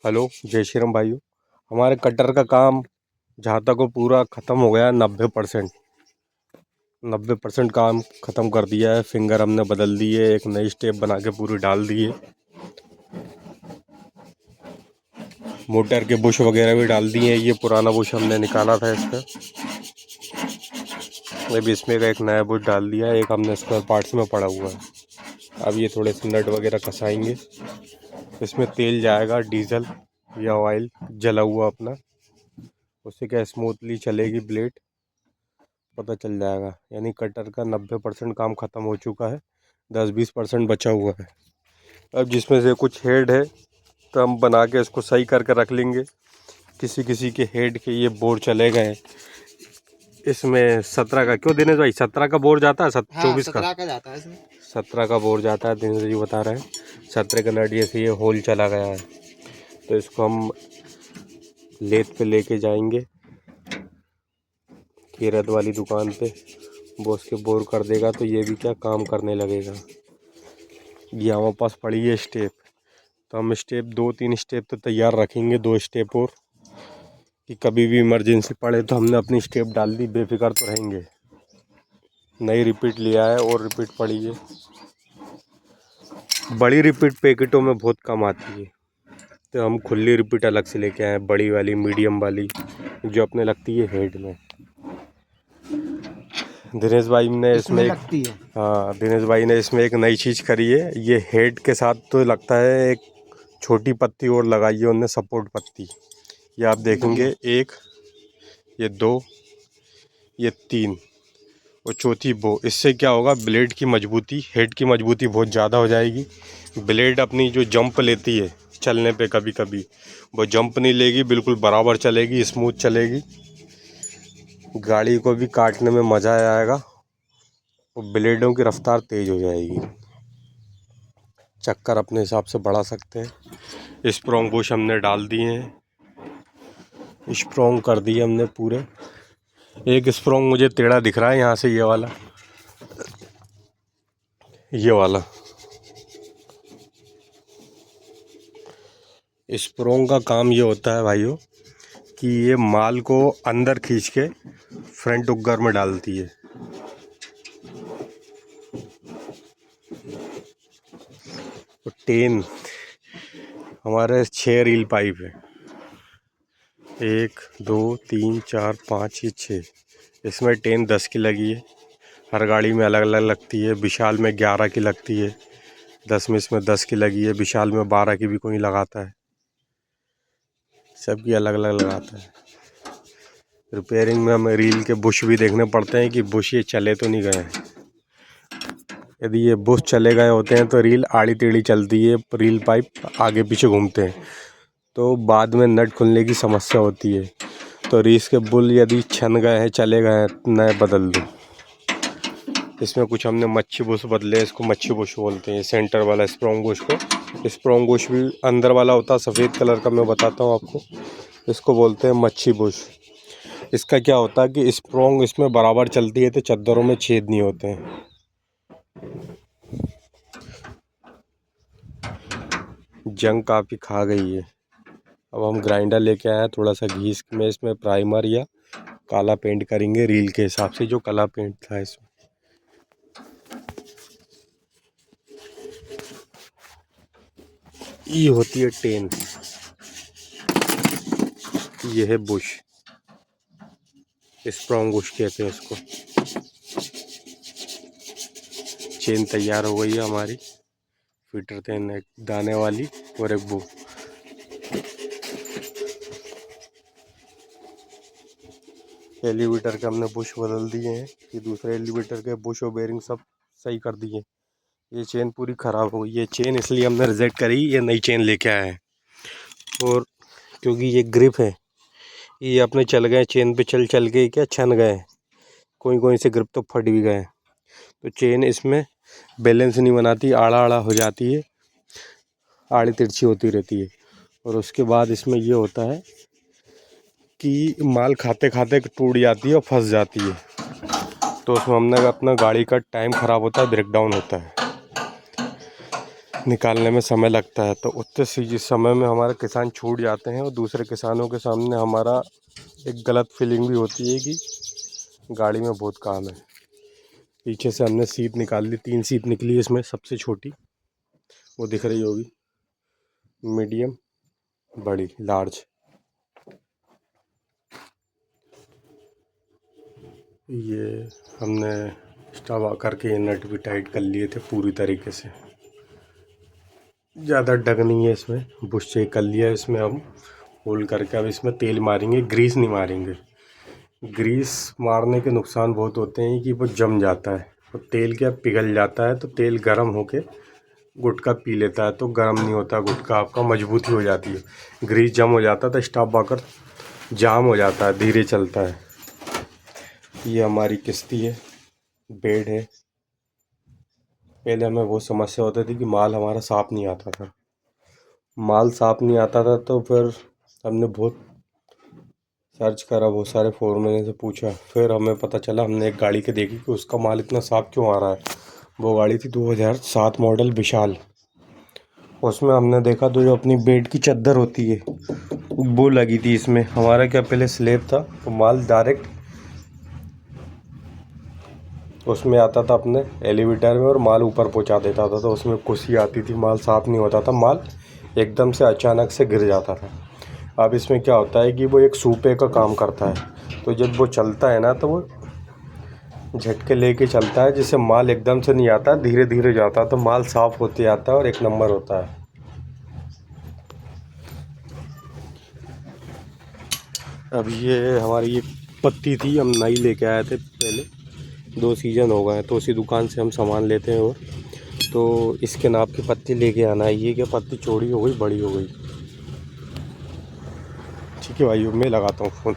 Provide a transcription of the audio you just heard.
Hello, जय श्री राम भाइयों। हमारे कटर का काम जहाँ तक वो पूरा ख़त्म हो गया 90% काम ख़त्म कर दिया है। फिंगर हमने बदल दिए, एक नई स्टेप बना के पूरी डाल दिए। मोटर के बुश वगैरह भी डाल दिए। ये पुराना बुश हमने निकाला था इसका, अभी इसमें का एक नया बुश डाल दिया है। एक हमने स्पेयर पार्ट्स में पड़ा हुआ है। अब ये थोड़े से नट वगैरह कसाएंगे। इसमें तेल जाएगा, डीजल या ऑयल जला हुआ अपना, उससे क्या स्मूथली चलेगी ब्लेड, पता चल जाएगा। यानी कटर का 90% काम ख़त्म हो चुका है, 10-20% बचा हुआ है। अब जिसमें से कुछ हेड है तो हम बना के इसको सही करके रख लेंगे। किसी किसी के हेड के ये बोर चले गए। इसमें 17 का क्यों दिनेश भाई, 17 का बोर जाता है, 24 का 17 का जाता है इसमें, 17 का बोर जाता है। दिनेश जी बता रहे हैं 17 का नट से ये होल चला गया है। तो इसको हम लेथ पे लेके जाएंगे कीरत वाली दुकान पे, वो उसके बोर कर देगा तो ये भी क्या काम करने लगेगा। ये हमारे पास पड़ी है स्टेप, तो हम स्टेप 2-3 स्टेप तो तैयार रखेंगे, 2 स्टेप और, कि कभी भी इमरजेंसी पड़े तो हमने अपनी स्टेप डाल दी, बेफिक्र तो रहेंगे। नई रिपीट लिया है और रिपीट पड़ी है। बड़ी रिपीट पैकेटों में बहुत कम आती है, तो हम खुली रिपीट अलग से लेके आए हैं, बड़ी वाली, मीडियम वाली, जो अपने लगती है हेड में। दिनेश भाई ने इसमें लगती है। हाँ, दिनेश भाई ने इसमें एक नई चीज़ करी है। ये हेड के साथ तो लगता है एक छोटी पत्ती और लगाई है उन्होंने, सपोर्ट पत्ती। ये आप देखेंगे, 1, ये 2, ये 3 और चौथी बो। इससे क्या होगा, ब्लेड की मजबूती, हेड की मजबूती बहुत ज़्यादा हो जाएगी। ब्लेड अपनी जो जंप लेती है चलने पे, कभी कभी वो जंप नहीं लेगी, बिल्कुल बराबर चलेगी, स्मूथ चलेगी। गाड़ी को भी काटने में मज़ा आएगा और ब्लेडों की रफ्तार तेज़ हो जाएगी। चक्कर अपने हिसाब से बढ़ा सकते हैं। स्प्रोंग बुश हमने डाल दिए हैं, स्प्रोंग कर दिए हमने पूरे। एक स्प्रोंग मुझे टेढ़ा दिख रहा है यहाँ से, ये वाला स्प्रोंग का काम ये होता है भाइयों कि ये माल को अंदर खींच के फ्रंट उग्गर में डालती है। तो टेन हमारे 6 रील पाइप है, 1 2 3 4 5 ये 6। इसमें टेन 10 की लगी है, हर गाड़ी में अलग अलग लगती है। विशाल में 11 की लगती है, 10 में इसमें 10 की लगी है। विशाल में 12 की भी कोई लगाता है, सबकी अलग अलग लगाता है। रिपेयरिंग में हमें रील के बुश भी देखने पड़ते हैं कि बुश ये चले तो नहीं गए हैं। यदि ये बुश चले गए होते हैं तो रील आड़ी टेढ़ी चलती है, रील पाइप आगे पीछे घूमते हैं, तो बाद में नट खुलने की समस्या होती है। तो रीस के बुल यदि छन गए हैं, चले गए हैं, नए बदल दो। इसमें कुछ हमने मच्छी बुश बदले, इसको मच्छी बुश बोलते हैं। सेंटर वाला स्प्रोंग बुश को, स्प्रोंग बुश भी अंदर वाला होता है सफ़ेद कलर का, मैं बताता हूँ आपको। इसको बोलते हैं मच्छी बुश। इसका क्या होता है कि स्प्रोंग इसमें बराबर चलती है तो चद्दरों में छेद नहीं होते हैं। जंग काफ़ी खा गई है। अब हम ग्राइंडर लेके आए हैं, थोड़ा सा घीस में इसमें प्राइमर या काला पेंट करेंगे रील के हिसाब से, जो काला पेंट था इसमें। ये होती है टेन, ये है बुश, स्प्रोंग बुश कहते हैं इसको। चेन तैयार हो गई है हमारी, फीटर चेन, एक दाने वाली और एक बो। एलिवेटर के हमने बुश बदल दिए हैं, कि दूसरे एलिवेटर के बुश और बेरिंग सब सही कर दिए। ये चेन पूरी ख़राब हो गई। ये चेन इसलिए हमने रिजेक्ट करी, ये नई चेन लेके आए हैं। और क्योंकि ये ग्रिप है, ये अपने चल गए चेन पे, चल चल के क्या छन गए, कोई कोई से ग्रिप तो फट भी गए। तो चेन इसमें बैलेंस नहीं बनाती, आड़ा आड़ा हो जाती है, आड़ी तिरछी होती रहती है। और उसके बाद इसमें ये होता है कि माल खाते खाते टूट जाती है और फंस जाती है। तो उसमें हमने अपना गाड़ी का टाइम ख़राब होता है, ब्रेकडाउन होता है। निकालने में समय लगता है, तो उतने सी समय में हमारे किसान छूट जाते हैं और दूसरे किसानों के सामने हमारा एक गलत फीलिंग भी होती है कि गाड़ी में बहुत काम है। पीछे से हमने सीट निकाल ली, 3 सीट निकली इसमें, सबसे छोटी वो दिख रही होगी, मीडियम, बड़ी, लार्ज। ये हमने स्टॉप करके ये नट भी टाइट कर लिए थे पूरी तरीके से, ज़्यादा डग नहीं है इसमें, बुश चेक कर लिया इसमें। हम होल्ड करके अब इसमें तेल मारेंगे, ग्रीस नहीं मारेंगे। ग्रीस मारने के नुकसान बहुत होते हैं कि वो जम जाता है और तेल क्या पिघल जाता है, तो तेल गर्म होके गुटका पी लेता है, तो गर्म नहीं होता गुटका, आपका मजबूती हो जाती है। ग्रीस जम हो जाता है तो स्टॉप बाकर जाम हो जाता है, धीरे चलता है। ये हमारी किश्ती है, बेड है। पहले हमें वो समस्या होती थी कि माल हमारा साफ़ नहीं आता था। माल साफ़ नहीं आता था तो फिर हमने बहुत सर्च करा, बहुत सारे फोरमैन से पूछा, फिर हमें पता चला, हमने एक गाड़ी के देखी कि उसका माल इतना साफ़ क्यों आ रहा है। वो गाड़ी थी 2007 मॉडल विशाल। उसमें हमने देखा तो जो अपनी बेड की चादर होती है वो लगी थी इसमें। हमारा क्या पहले स्लेब था, तो माल डायरेक्ट उसमें आता था अपने एलिवेटर में और माल ऊपर पहुंचा देता था, तो उसमें कुसी आती थी, माल साफ़ नहीं होता था, माल एकदम से अचानक से गिर जाता था। अब इसमें क्या होता है कि वो एक सूपे का काम करता है, तो जब वो चलता है ना तो वो झटके लेके चलता है, जिससे माल एकदम से नहीं आता, धीरे धीरे जाता है, तो माल साफ़ होते आता है और एक नंबर होता है। अब ये हमारी ये पत्ती थी, हम नई लेके आए थे, पहले 2 सीज़न हो गए हैं, तो उसी दुकान से हम सामान लेते हैं। और तो इसके नाप की पत्ती लेके आना है। ये क्या पत्ती चौड़ी हो गई, बड़ी हो गई। ठीक है भाई, मैं लगाता हूँ फ़ोन।